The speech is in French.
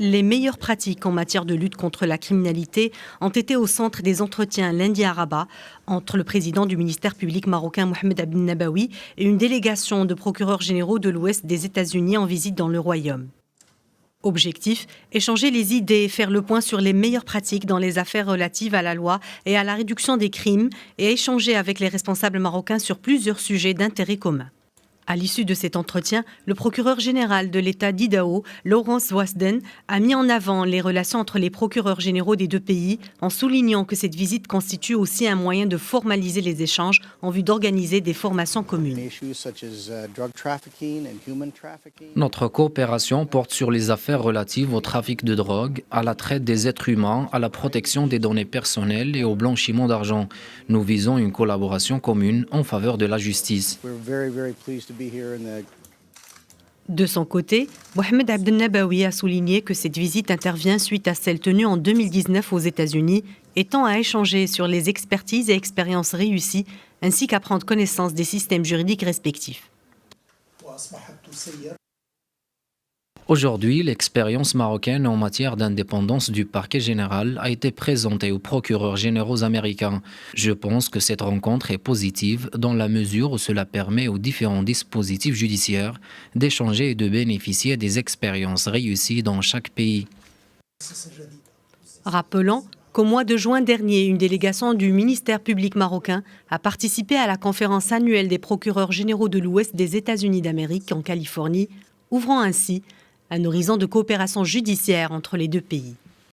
Les meilleures pratiques en matière de lutte contre la criminalité ont été au centre des entretiens lundi à Rabat entre le président du ministère public marocain Mohamed Abdel Nabaoui et une délégation de procureurs généraux de l'Ouest des États-Unis en visite dans le Royaume. Objectif, échanger les idées, faire le point sur les meilleures pratiques dans les affaires relatives à la loi et à la réduction des crimes et échanger avec les responsables marocains sur plusieurs sujets d'intérêt commun. À l'issue de cet entretien, le procureur général de l'État d'Idaho, Lawrence Wasden, a mis en avant les relations entre les procureurs généraux des deux pays en soulignant que cette visite constitue aussi un moyen de formaliser les échanges en vue d'organiser des formations communes. Notre coopération porte sur les affaires relatives au trafic de drogue, à la traite des êtres humains, à la protection des données personnelles et au blanchiment d'argent. Nous visons une collaboration commune en faveur de la justice. De son côté, Mohamed Abdel Nabaoui a souligné que cette visite intervient suite à celle tenue en 2019 aux États-Unis et tend à échanger sur les expertises et expériences réussies ainsi qu'à prendre connaissance des systèmes juridiques respectifs. Aujourd'hui, l'expérience marocaine en matière d'indépendance du parquet général a été présentée aux procureurs généraux américains. Je pense que cette rencontre est positive dans la mesure où cela permet aux différents dispositifs judiciaires d'échanger et de bénéficier des expériences réussies dans chaque pays. Rappelons qu'au mois de juin dernier, une délégation du ministère public marocain a participé à la conférence annuelle des procureurs généraux de l'Ouest des États-Unis d'Amérique en Californie, ouvrant ainsi un horizon de coopération judiciaire entre les deux pays.